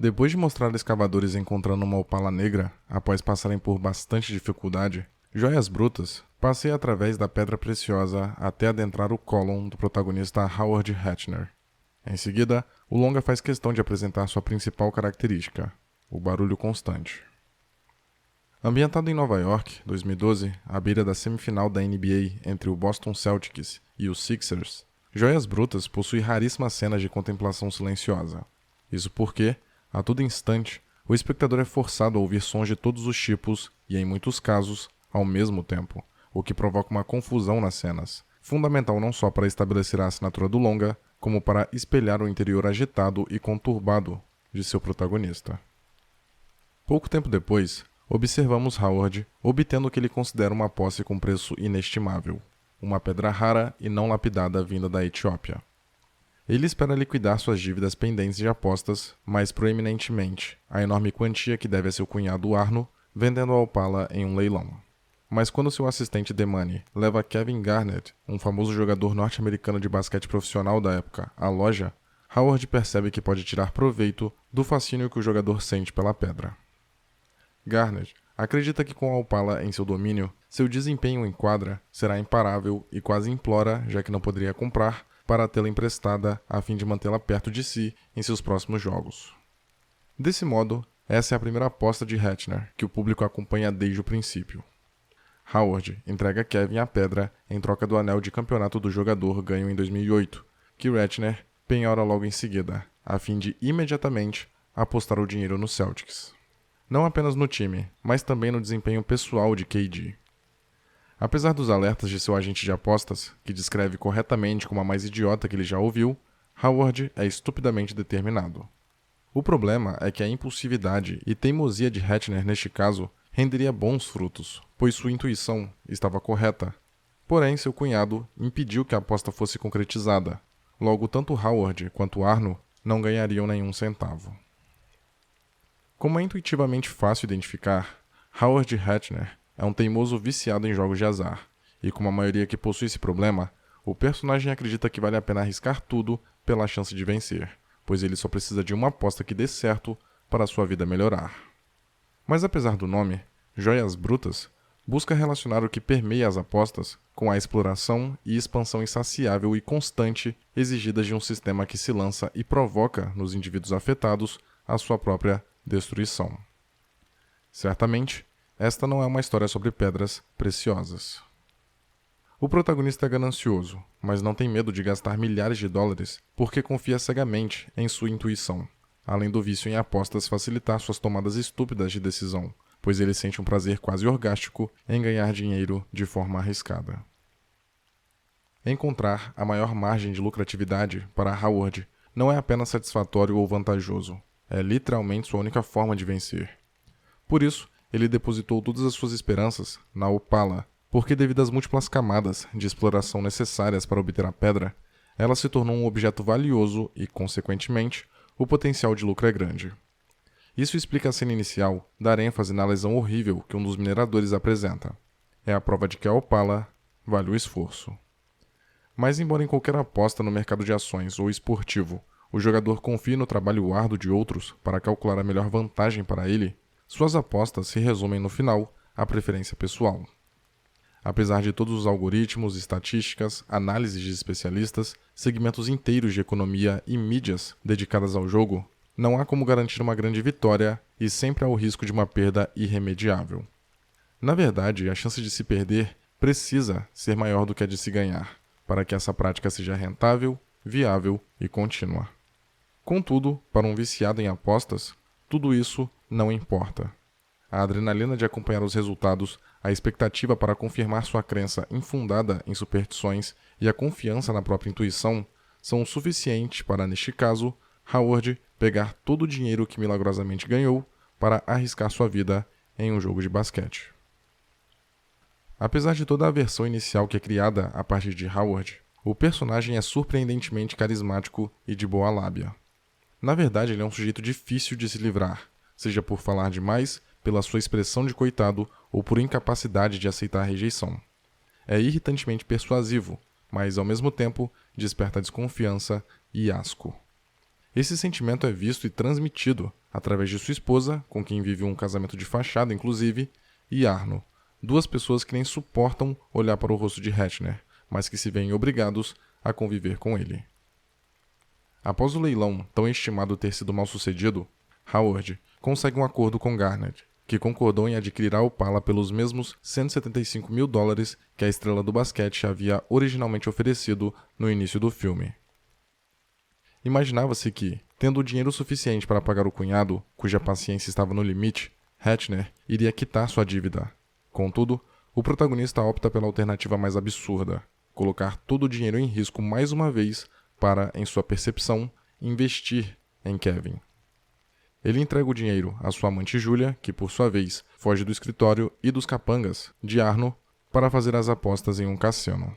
Depois de mostrar escavadores encontrando uma opala negra, após passarem por bastante dificuldade, Joias Brutas passeia através da pedra preciosa até adentrar o Column do protagonista Howard Hatchner. Em seguida, o longa faz questão de apresentar sua principal característica, o barulho constante. Ambientado em Nova York, 2012, à beira da semifinal da NBA entre o Boston Celtics e os Sixers, Joias Brutas possui raríssimas cenas de contemplação silenciosa. Isso porque, a todo instante, o espectador é forçado a ouvir sons de todos os tipos e, em muitos casos, ao mesmo tempo, o que provoca uma confusão nas cenas, fundamental não só para estabelecer a assinatura do longa, como para espelhar o interior agitado e conturbado de seu protagonista. Pouco tempo depois, observamos Howard obtendo o que ele considera uma posse com preço inestimável, uma pedra rara e não lapidada vinda da Etiópia. Ele espera liquidar suas dívidas pendentes de apostas, mais proeminentemente a enorme quantia que deve a seu cunhado Arno, vendendo a opala em um leilão. Mas quando seu assistente The Money leva Kevin Garnett, um famoso jogador norte-americano de basquete profissional da época, à loja, Howard percebe que pode tirar proveito do fascínio que o jogador sente pela pedra. Garnett acredita que com a opala em seu domínio, seu desempenho em quadra será imparável e quase implora, já que não poderia comprar, para tê-la emprestada a fim de mantê-la perto de si em seus próximos jogos. Desse modo, essa é a primeira aposta de Hatchner, que o público acompanha desde o princípio. Howard entrega a Kevin a pedra em troca do anel de campeonato do jogador ganho em 2008, que Ratner penhora logo em seguida, a fim de imediatamente apostar o dinheiro no Celtics. Não apenas no time, mas também no desempenho pessoal de KD. Apesar dos alertas de seu agente de apostas, que descreve corretamente como a mais idiota que ele já ouviu, Howard é estupidamente determinado. O problema é que a impulsividade e teimosia de Hatchner neste caso renderia bons frutos, pois sua intuição estava correta. Porém, seu cunhado impediu que a aposta fosse concretizada. Logo, tanto Howard quanto Arno não ganhariam nenhum centavo. Como é intuitivamente fácil identificar, Howard Hatchner é um teimoso viciado em jogos de azar, e como a maioria que possui esse problema, o personagem acredita que vale a pena arriscar tudo pela chance de vencer, pois ele só precisa de uma aposta que dê certo para sua vida melhorar. Mas apesar do nome, Joias Brutas busca relacionar o que permeia as apostas com a exploração e expansão insaciável e constante exigidas de um sistema que se lança e provoca nos indivíduos afetados a sua própria destruição. Certamente, esta não é uma história sobre pedras preciosas. O protagonista é ganancioso, mas não tem medo de gastar milhares de dólares porque confia cegamente em sua intuição, além do vício em apostas facilitar suas tomadas estúpidas de decisão, pois ele sente um prazer quase orgástico em ganhar dinheiro de forma arriscada. Encontrar a maior margem de lucratividade para Howard não é apenas satisfatório ou vantajoso, é literalmente sua única forma de vencer. Por isso, ele depositou todas as suas esperanças na opala, porque devido às múltiplas camadas de exploração necessárias para obter a pedra, ela se tornou um objeto valioso e, consequentemente, o potencial de lucro é grande. Isso explica a cena inicial dar ênfase na lesão horrível que um dos mineradores apresenta. É a prova de que a opala vale o esforço. Mas embora em qualquer aposta no mercado de ações ou esportivo, o jogador confie no trabalho árduo de outros para calcular a melhor vantagem para ele, suas apostas se resumem no final à preferência pessoal. Apesar de todos os algoritmos, estatísticas, análises de especialistas, segmentos inteiros de economia e mídias dedicadas ao jogo, não há como garantir uma grande vitória e sempre há o risco de uma perda irremediável. Na verdade, a chance de se perder precisa ser maior do que a de se ganhar, para que essa prática seja rentável, viável e contínua. Contudo, para um viciado em apostas, tudo isso não importa. A adrenalina de acompanhar os resultados, a expectativa para confirmar sua crença infundada em superstições e a confiança na própria intuição são o suficiente para, neste caso, Howard pegar todo o dinheiro que milagrosamente ganhou para arriscar sua vida em um jogo de basquete. Apesar de toda a aversão inicial que é criada a partir de Howard, o personagem é surpreendentemente carismático e de boa lábia. Na verdade, ele é um sujeito difícil de se livrar, seja por falar demais, pela sua expressão de coitado ou por incapacidade de aceitar a rejeição. É irritantemente persuasivo, mas ao mesmo tempo desperta desconfiança e asco. Esse sentimento é visto e transmitido através de sua esposa, com quem vive um casamento de fachada inclusive, e Arno, duas pessoas que nem suportam olhar para o rosto de Hatchner, mas que se veem obrigados a conviver com ele. Após o leilão, tão estimado ter sido mal sucedido, Howard consegue um acordo com Garnett, que concordou em adquirir a Opala pelos mesmos $175 mil que a estrela do basquete havia originalmente oferecido no início do filme. Imaginava-se que, tendo o dinheiro suficiente para pagar o cunhado, cuja paciência estava no limite, Hatchner iria quitar sua dívida. Contudo, o protagonista opta pela alternativa mais absurda: colocar todo o dinheiro em risco mais uma vez para, em sua percepção, investir em Kevin. Ele entrega o dinheiro à sua amante Julia, que por sua vez foge do escritório e dos capangas de Arno para fazer as apostas em um cassino.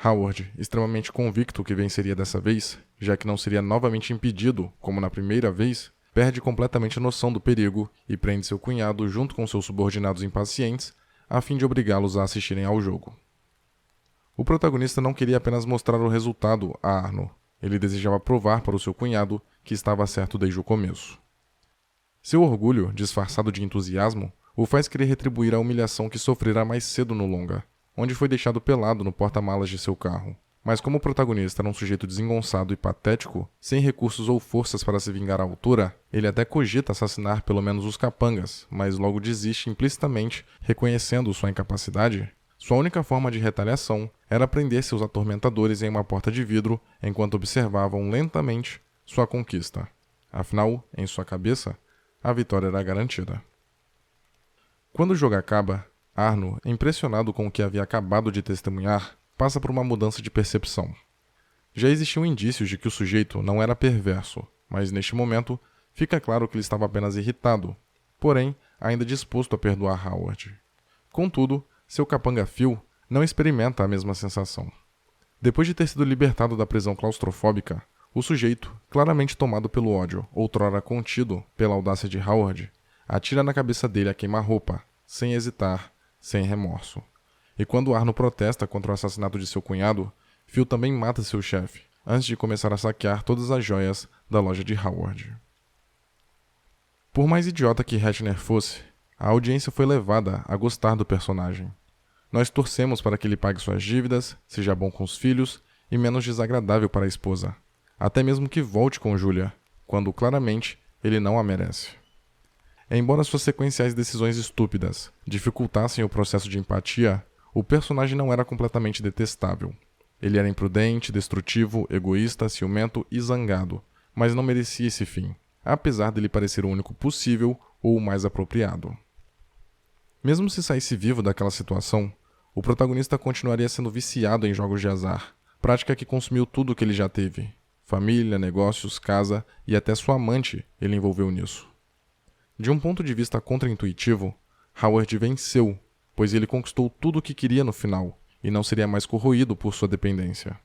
Howard, extremamente convicto que venceria dessa vez, já que não seria novamente impedido, como na primeira vez, perde completamente a noção do perigo e prende seu cunhado junto com seus subordinados impacientes, a fim de obrigá-los a assistirem ao jogo. O protagonista não queria apenas mostrar o resultado a Arno, ele desejava provar para o seu cunhado que estava certo desde o começo. Seu orgulho, disfarçado de entusiasmo, o faz querer retribuir a humilhação que sofrerá mais cedo no longa, onde foi deixado pelado no porta-malas de seu carro. Mas como o protagonista era um sujeito desengonçado e patético, sem recursos ou forças para se vingar à altura, ele até cogita assassinar pelo menos os capangas, mas logo desiste implicitamente, reconhecendo sua incapacidade. Sua única forma de retaliação era prender seus atormentadores em uma porta de vidro enquanto observavam lentamente sua conquista. Afinal, em sua cabeça, a vitória era garantida. Quando o jogo acaba, Arno, impressionado com o que havia acabado de testemunhar, passa por uma mudança de percepção. Já existiam indícios de que o sujeito não era perverso, mas neste momento fica claro que ele estava apenas irritado, porém ainda disposto a perdoar Howard. Contudo, seu capanga Phil não experimenta a mesma sensação. Depois de ter sido libertado da prisão claustrofóbica, o sujeito, claramente tomado pelo ódio, outrora contido pela audácia de Howard, atira na cabeça dele a queima-roupa, sem hesitar, sem remorso. E quando Arno protesta contra o assassinato de seu cunhado, Phil também mata seu chefe, antes de começar a saquear todas as joias da loja de Howard. Por mais idiota que Hatchner fosse, a audiência foi levada a gostar do personagem. Nós torcemos para que ele pague suas dívidas, seja bom com os filhos e menos desagradável para a esposa. Até mesmo que volte com Julia, quando claramente ele não a merece. Embora suas sequenciais decisões estúpidas dificultassem o processo de empatia, o personagem não era completamente detestável. Ele era imprudente, destrutivo, egoísta, ciumento e zangado, mas não merecia esse fim, apesar dele parecer o único possível ou o mais apropriado. Mesmo se saísse vivo daquela situação, o protagonista continuaria sendo viciado em jogos de azar, prática que consumiu tudo o que ele já teve. Família, negócios, casa e até sua amante ele envolveu nisso. De um ponto de vista contraintuitivo, Howard venceu, pois ele conquistou tudo o que queria no final e não seria mais corroído por sua dependência.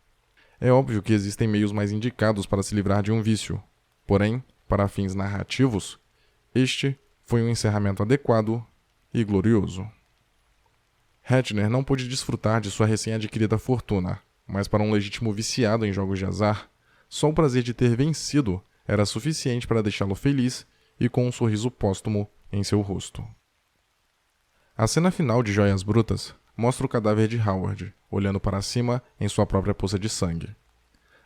É óbvio que existem meios mais indicados para se livrar de um vício, porém, para fins narrativos, este foi um encerramento adequado e glorioso. Hatchner não pôde desfrutar de sua recém-adquirida fortuna, mas para um legítimo viciado em jogos de azar, só o prazer de ter vencido era suficiente para deixá-lo feliz e com um sorriso póstumo em seu rosto. A cena final de Joias Brutas mostra o cadáver de Howard, olhando para cima em sua própria poça de sangue.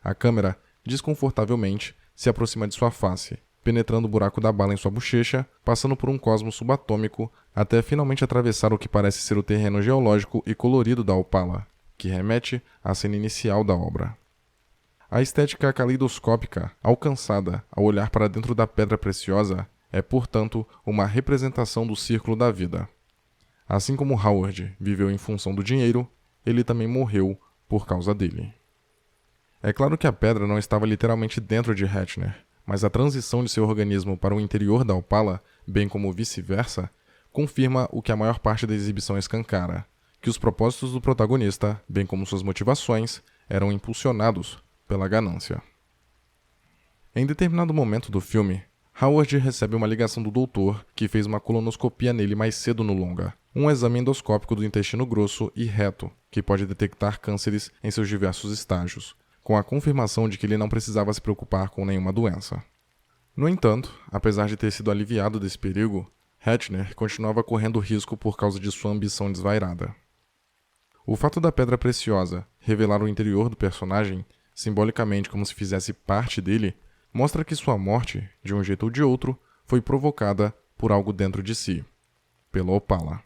A câmera, desconfortavelmente, se aproxima de sua face, penetrando o buraco da bala em sua bochecha, passando por um cosmos subatômico, até finalmente atravessar o que parece ser o terreno geológico e colorido da Opala, que remete à cena inicial da obra. A estética caleidoscópica, alcançada ao olhar para dentro da pedra preciosa, é, portanto, uma representação do círculo da vida. Assim como Howard viveu em função do dinheiro, ele também morreu por causa dele. É claro que a pedra não estava literalmente dentro de Hatchner, mas a transição de seu organismo para o interior da Opala, bem como vice-versa, confirma o que a maior parte da exibição escancara, que os propósitos do protagonista, bem como suas motivações, eram impulsionados pela ganância. Em determinado momento do filme, Howard recebe uma ligação do doutor que fez uma colonoscopia nele mais cedo no longa, um exame endoscópico do intestino grosso e reto, que pode detectar cânceres em seus diversos estágios, com a confirmação de que ele não precisava se preocupar com nenhuma doença. No entanto, apesar de ter sido aliviado desse perigo, Hatchner continuava correndo risco por causa de sua ambição desvairada. O fato da pedra preciosa revelar o interior do personagem, simbolicamente como se fizesse parte dele, mostra que sua morte, de um jeito ou de outro, foi provocada por algo dentro de si, pela Opala.